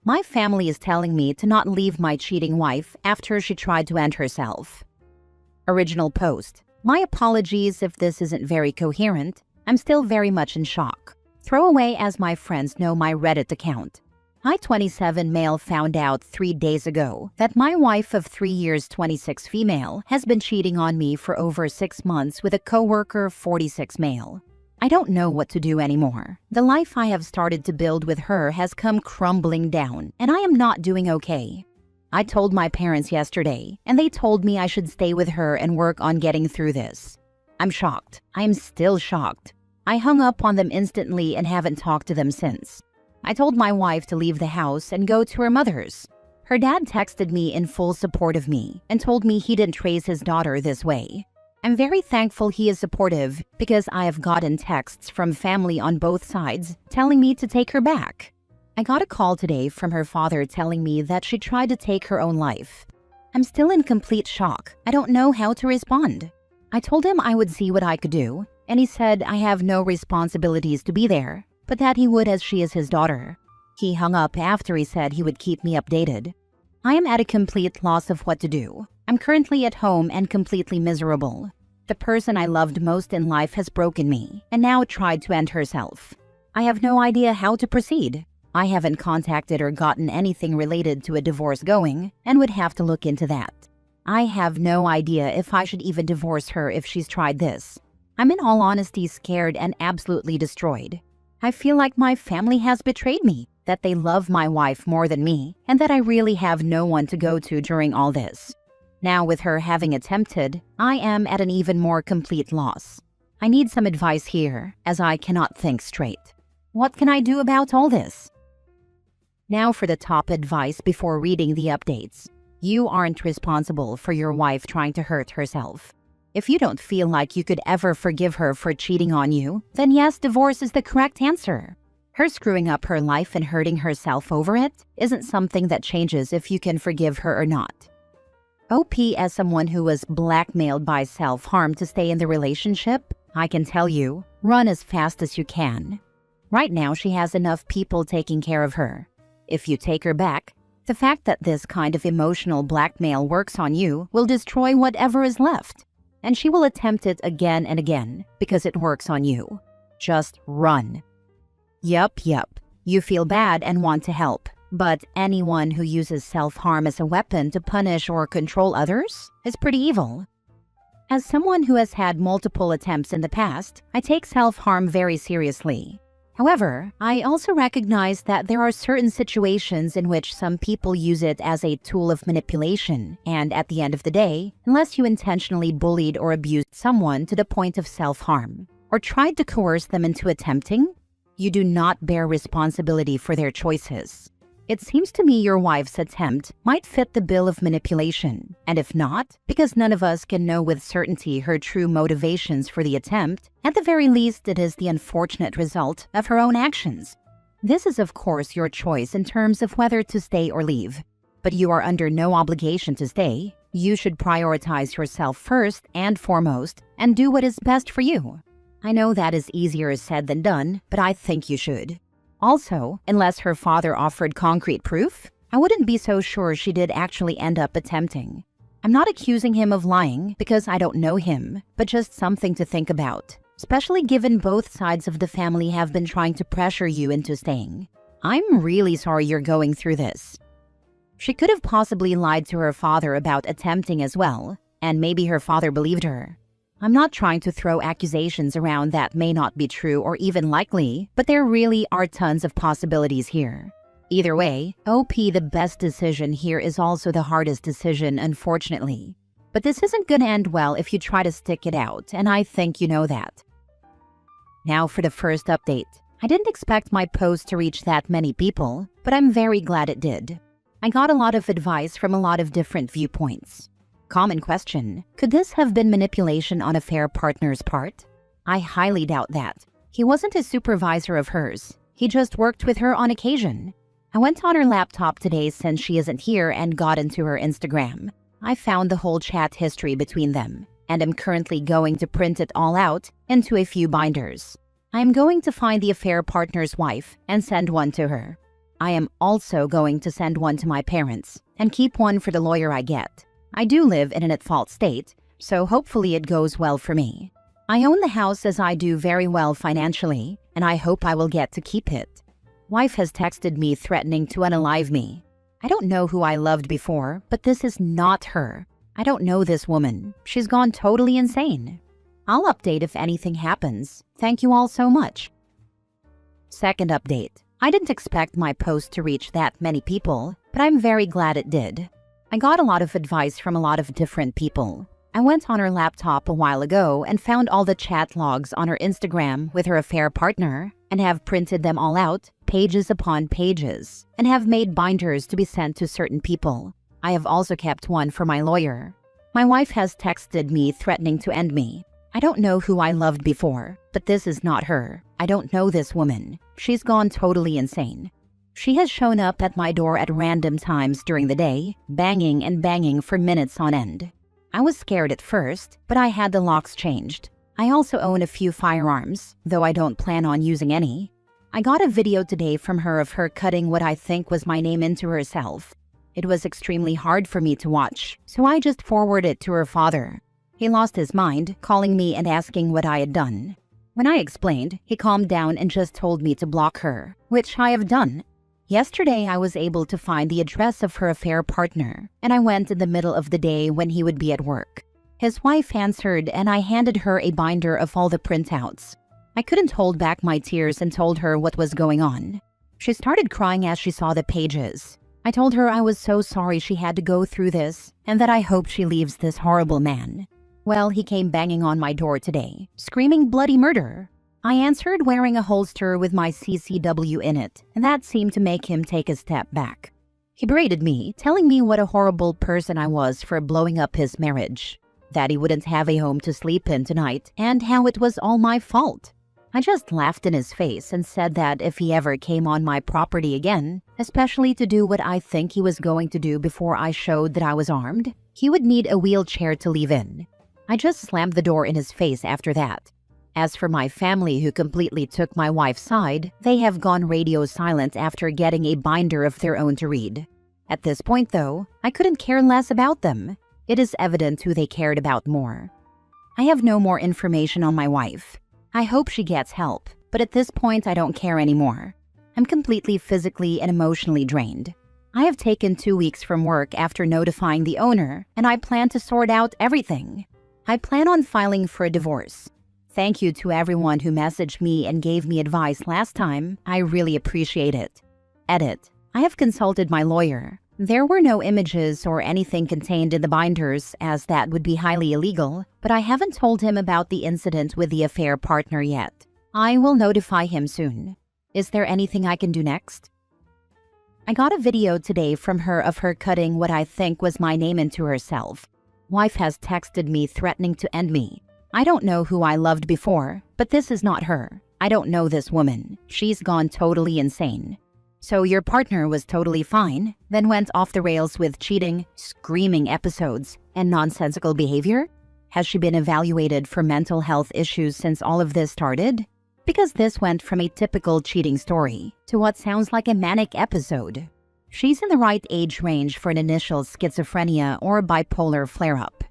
My family is telling me to not leave my cheating wife after she tried to end herself. Original post. My apologies if this isn't very coherent. I'm still very much in shock. Throw away as my friends know my Reddit account. I, 27 male, found out 3 days ago that my wife of 3 years, 26 female, has been cheating on me for over 6 months with a coworker, 46 male. I don't know what to do anymore. The life I have started to build with her has come crumbling down, and I am not doing okay. I told my parents yesterday, and they told me I should stay with her and work on getting through this. I'm shocked. I am still shocked. I hung up on them instantly and haven't talked to them since. I told my wife to leave the house and go to her mother's. Her dad texted me in full support of me and told me he didn't raise his daughter this way. I'm very thankful he is supportive because I have gotten texts from family on both sides telling me to take her back. I got a call today from her father telling me that she tried to take her own life. I'm still in complete shock. I don't know how to respond. I told him I would see what I could do, and he said I have no responsibilities to be there, but that he would as she is his daughter. He hung up after he said he would keep me updated. I am at a complete loss of what to do. I'm currently at home and completely miserable. The person I loved most in life has broken me and now tried to end herself. I have no idea how to proceed. I haven't contacted or gotten anything related to a divorce going and would have to look into that. I have no idea if I should even divorce her if she's tried this. I'm in all honesty scared and absolutely destroyed. I feel like my family has betrayed me, that they love my wife more than me, and that I really have no one to go to during all this. Now with her having attempted, I am at an even more complete loss. I need some advice here, as I cannot think straight. What can I do about all this? Now for the top advice before reading the updates. You aren't responsible for your wife trying to hurt herself. If you don't feel like you could ever forgive her for cheating on you, then yes, divorce is the correct answer. Her screwing up her life and hurting herself over it isn't something that changes if you can forgive her or not. OP, as someone who was blackmailed by self-harm to stay in the relationship, I can tell you, run as fast as you can. Right now, she has enough people taking care of her. If you take her back, the fact that this kind of emotional blackmail works on you will destroy whatever is left. And she will attempt it again and again because it works on you. Just run. Yup. You feel bad and want to help. But anyone who uses self-harm as a weapon to punish or control others is pretty evil. As someone who has had multiple attempts in the past, I take self-harm very seriously. However, I also recognize that there are certain situations in which some people use it as a tool of manipulation, and at the end of the day, unless you intentionally bullied or abused someone to the point of self-harm, or tried to coerce them into attempting, you do not bear responsibility for their choices. It seems to me your wife's attempt might fit the bill of manipulation, and if not, because none of us can know with certainty her true motivations for the attempt, at the very least it is the unfortunate result of her own actions. This is of course your choice in terms of whether to stay or leave, but you are under no obligation to stay. You should prioritize yourself first and foremost and do what is best for you. I know that is easier said than done, but I think you should. Also, unless her father offered concrete proof, I wouldn't be so sure she did actually end up attempting. I'm not accusing him of lying because I don't know him, but just something to think about, especially given both sides of the family have been trying to pressure you into staying. I'm really sorry you're going through this. She could have possibly lied to her father about attempting as well, and maybe her father believed her. I'm not trying to throw accusations around that may not be true or even likely, but there really are tons of possibilities here. Either way, OP, the best decision here is also the hardest decision, unfortunately. But this isn't gonna end well if you try to stick it out, and I think you know that. Now for the first update. I didn't expect my post to reach that many people, but I'm very glad it did. I got a lot of advice from a lot of different viewpoints. Common question: could this have been manipulation on a fair partner's part? I highly doubt that. He wasn't a supervisor of hers. He just worked with her on occasion. I went on her laptop today since she isn't here and got into her Instagram. I found the whole chat history between them, and am currently going to print it all out into a few binders. I am going to find the affair partner's wife and send one to her. I am also going to send one to my parents and keep one for the lawyer I get. I do live in an at-fault state, so hopefully it goes well for me. I own the house as I do very well financially, and I hope I will get to keep it. Wife has texted me threatening to unalive me. I don't know who I loved before, but this is not her. I don't know this woman. She's gone totally insane. I'll update if anything happens. Thank you all so much. Second update. I didn't expect my post to reach that many people, but I'm very glad it did. I got a lot of advice from a lot of different people. I went on her laptop a while ago and found all the chat logs on her Instagram with her affair partner and have printed them all out, pages upon pages, and have made binders to be sent to certain people. I have also kept one for my lawyer. My wife has texted me threatening to end me. I don't know who I loved before, but this is not her. I don't know this woman. She's gone totally insane. She has shown up at my door at random times during the day, banging and banging for minutes on end. I was scared at first, but I had the locks changed. I also own a few firearms, though I don't plan on using any. I got a video today from her of her cutting what I think was my name into herself. It was extremely hard for me to watch, so I just forwarded it to her father. He lost his mind, calling me and asking what I had done. When I explained, he calmed down and just told me to block her, which I have done. Yesterday, I was able to find the address of her affair partner, and I went in the middle of the day when he would be at work. His wife answered, and I handed her a binder of all the printouts. I couldn't hold back my tears and told her what was going on. She started crying as she saw the pages. I told her I was so sorry she had to go through this, and that I hope she leaves this horrible man. Well, he came banging on my door today, screaming bloody murder. I answered wearing a holster with my CCW in it, and that seemed to make him take a step back. He berated me, telling me what a horrible person I was for blowing up his marriage, that he wouldn't have a home to sleep in tonight, and how it was all my fault. I just laughed in his face and said that if he ever came on my property again, especially to do what I think he was going to do before I showed that I was armed, he would need a wheelchair to leave in. I just slammed the door in his face after that. As for my family who completely took my wife's side, they have gone radio silent after getting a binder of their own to read. At this point, though, I couldn't care less about them. It is evident who they cared about more. I have no more information on my wife. I hope she gets help, but at this point I don't care anymore. I'm completely physically and emotionally drained. I have taken 2 weeks from work after notifying the owner, and I plan to sort out everything. I plan on filing for a divorce. Thank you to everyone who messaged me and gave me advice last time. I really appreciate it. Edit. I have consulted my lawyer. There were no images or anything contained in the binders, as that would be highly illegal, but I haven't told him about the incident with the affair partner yet. I will notify him soon. Is there anything I can do next? I got a video today from her of her cutting what I think was my name into herself. Wife has texted me threatening to end me. I don't know who I loved before, but this is not her. I don't know this woman. She's gone totally insane. So your partner was totally fine, then went off the rails with cheating, screaming episodes, and nonsensical behavior? Has she been evaluated for mental health issues since all of this started? Because this went from a typical cheating story to what sounds like a manic episode. She's in the right age range for an initial schizophrenia or bipolar flare-up.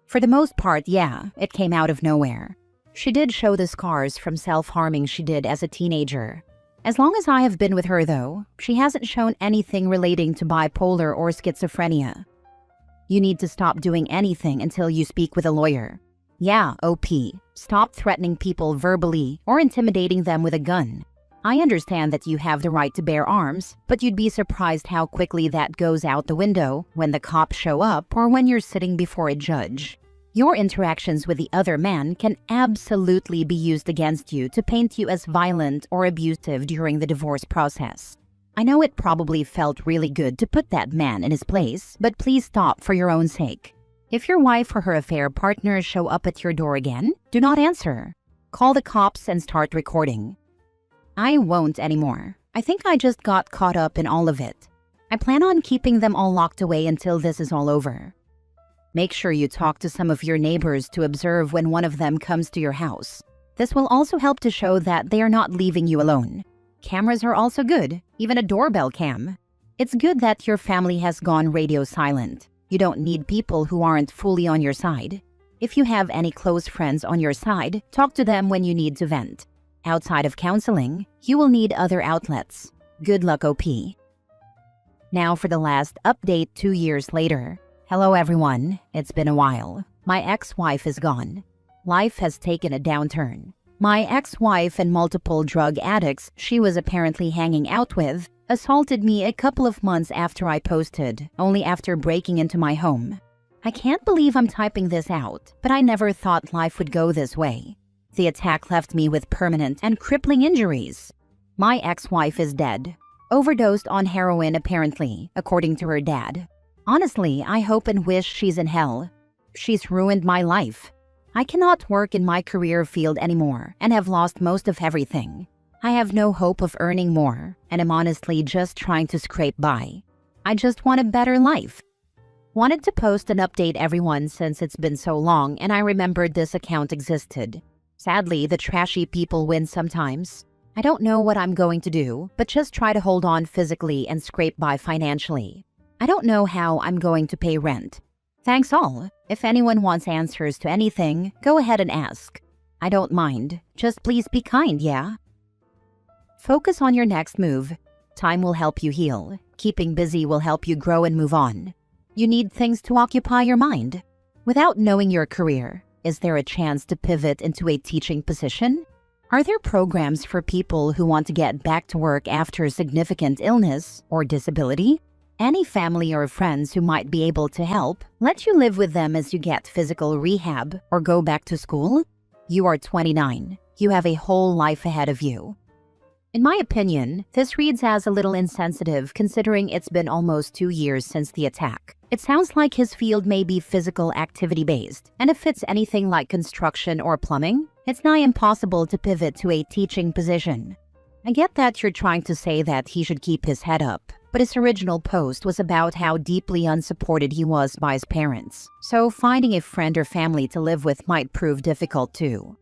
For the most part, yeah, it came out of nowhere. She did show the scars from self-harming she did as a teenager. As long as I have been with her, though, she hasn't shown anything relating to bipolar or schizophrenia. You need to stop doing anything until you speak with a lawyer. Yeah, OP, stop threatening people verbally or intimidating them with a gun. I understand that you have the right to bear arms, but you'd be surprised how quickly that goes out the window when the cops show up or when you're sitting before a judge. Your interactions with the other man can absolutely be used against you to paint you as violent or abusive during the divorce process. I know it probably felt really good to put that man in his place, but please stop for your own sake. If your wife or her affair partner show up at your door again, do not answer. Call the cops and start recording. I won't anymore. I think I just got caught up in all of it. I plan on keeping them all locked away until this is all over. Make sure you talk to some of your neighbors to observe when one of them comes to your house. This will also help to show that they are not leaving you alone. Cameras are also good, even a doorbell cam. It's good that your family has gone radio silent. You don't need people who aren't fully on your side. If you have any close friends on your side, talk to them when you need to vent. Outside of counseling, you will need other outlets. Good luck, OP. Now for the last update 2 years later. Hello everyone, it's been a while. My ex-wife is gone. Life has taken a downturn. My ex-wife and multiple drug addicts she was apparently hanging out with assaulted me a couple of months after I posted, only after breaking into my home. I can't believe I'm typing this out, but I never thought life would go this way. The attack left me with permanent and crippling injuries. My ex-wife is dead. Overdosed on heroin apparently, according to her dad. Honestly, I hope and wish she's in hell. She's ruined my life. I cannot work in my career field anymore and have lost most of everything. I have no hope of earning more and am honestly just trying to scrape by. I just want a better life. Wanted to post and update everyone since it's been so long and I remembered this account existed. Sadly, the trashy people win sometimes. I don't know what I'm going to do, but just try to hold on physically and scrape by financially. I don't know how I'm going to pay rent. Thanks all. If anyone wants answers to anything, go ahead and ask. I don't mind. Just please be kind, yeah? Focus on your next move. Time will help you heal. Keeping busy will help you grow and move on. You need things to occupy your mind. Without knowing your career, is there a chance to pivot into a teaching position? Are there programs for people who want to get back to work after significant illness or disability? Any family or friends who might be able to help, let you live with them as you get physical rehab or go back to school? You are 29. You have a whole life ahead of you. In my opinion, this reads as a little insensitive considering it's been almost 2 years since the attack. It sounds like his field may be physical activity-based, and if it's anything like construction or plumbing, it's nigh impossible to pivot to a teaching position. I get that you're trying to say that he should keep his head up, but his original post was about how deeply unsupported he was by his parents, so finding a friend or family to live with might prove difficult too.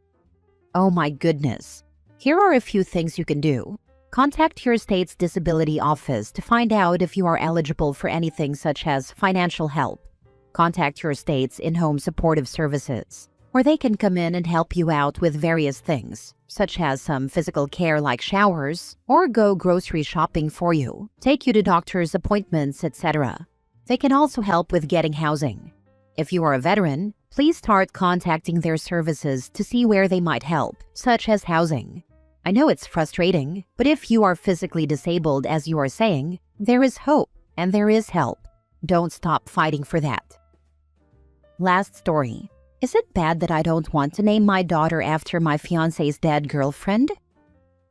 Oh my goodness. Here are a few things you can do. Contact your state's disability office to find out if you are eligible for anything such as financial help. Contact your state's in-home supportive services, where they can come in and help you out with various things, such as some physical care like showers, or go grocery shopping for you, take you to doctor's appointments, etc. They can also help with getting housing. If you are a veteran, please start contacting their services to see where they might help, such as housing. I know it's frustrating, but if you are physically disabled as you are saying, there is hope and there is help. Don't stop fighting for that. Last story. Is it bad that I don't want to name my daughter after my fiancé's dead girlfriend?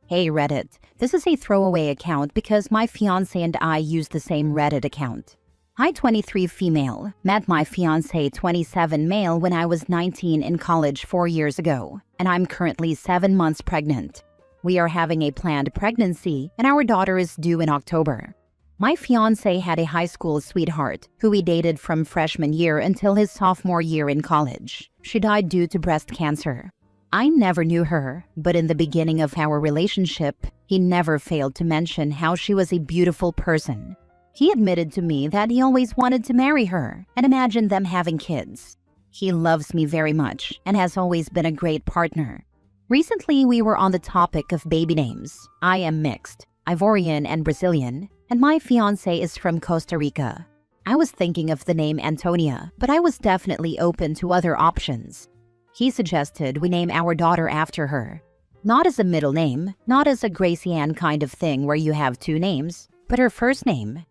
Hey Reddit, this is a throwaway account because my fiancé and I use the same Reddit account. I, 23 female, met my fiancé 27 male when I was 19 in college 4 years ago, and I'm currently 7 months pregnant. We are having a planned pregnancy and our daughter is due in October. My fiancé had a high school sweetheart who we dated from freshman year until his sophomore year in college. She died due to breast cancer. I never knew her, but in the beginning of our relationship, he never failed to mention how she was a beautiful person. He admitted to me that he always wanted to marry her and imagined them having kids. He loves me very much and has always been a great partner. Recently, we were on the topic of baby names. I am mixed, Ivorian and Brazilian, and my fiancé is from Costa Rica. I was thinking of the name Antonia, but I was definitely open to other options. He suggested we name our daughter after her. Not as a middle name, not as a Gracie Ann kind of thing where you have 2 names, but her first name.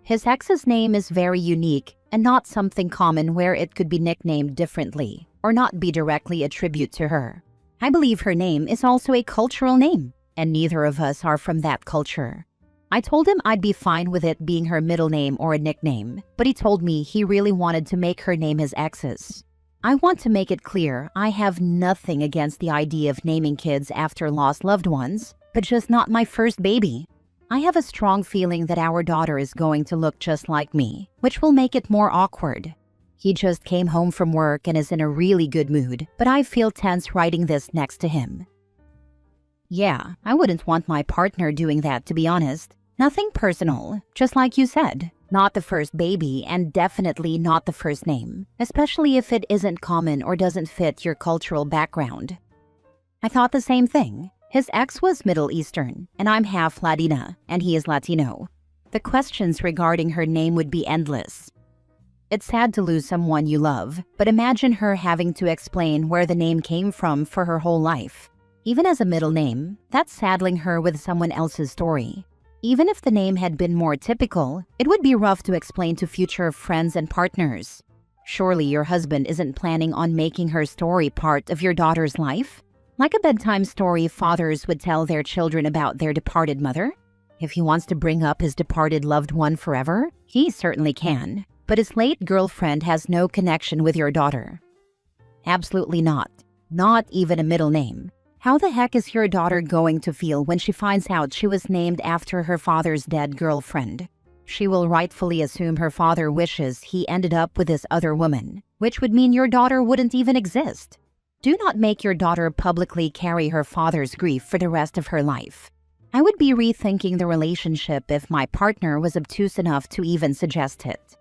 His ex's name is very unique and not something common where it could be nicknamed differently or not be directly a tribute to her. I believe her name is also a cultural name, and neither of us are from that culture. I told him I'd be fine with it being her middle name or a nickname, but he told me he really wanted to make her name his ex's. I want to make it clear I have nothing against the idea of naming kids after lost loved ones, but just not my first baby. I have a strong feeling that our daughter is going to look just like me, which will make it more awkward. He just came home from work and is in a really good mood, but I feel tense writing this next to him. Yeah, I wouldn't want my partner doing that, to be honest. Nothing personal, just like you said. Not the first baby, and definitely not the first name, especially if it isn't common or doesn't fit your cultural background. I thought the same thing. His ex was Middle Eastern, and I'm half Latina, and he is Latino. The questions regarding her name would be endless. It's sad to lose someone you love, but imagine her having to explain where the name came from for her whole life. Even as a middle name, that's saddling her with someone else's story. Even if the name had been more typical, it would be rough to explain to future friends and partners. Surely your husband isn't planning on making her story part of your daughter's life? Like a bedtime story fathers would tell their children about their departed mother? If he wants to bring up his departed loved one forever, he certainly can. But his late girlfriend has no connection with your daughter. Absolutely not. Not even a middle name. How the heck is your daughter going to feel when she finds out she was named after her father's dead girlfriend? She will rightfully assume her father wishes he ended up with this other woman, which would mean your daughter wouldn't even exist. Do not make your daughter publicly carry her father's grief for the rest of her life. I would be rethinking the relationship if my partner was obtuse enough to even suggest it.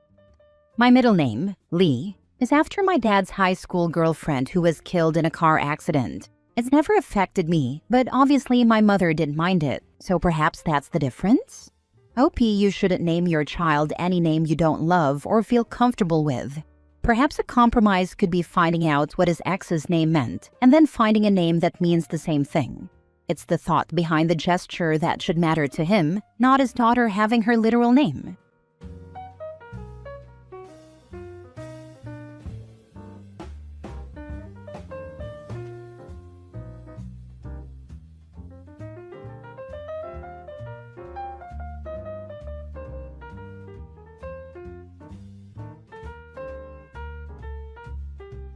My middle name, Lee, is after my dad's high school girlfriend who was killed in a car accident. It's never affected me, but obviously my mother didn't mind it, so perhaps that's the difference? OP, you shouldn't name your child any name you don't love or feel comfortable with. Perhaps a compromise could be finding out what his ex's name meant, and then finding a name that means the same thing. It's the thought behind the gesture that should matter to him, not his daughter having her literal name.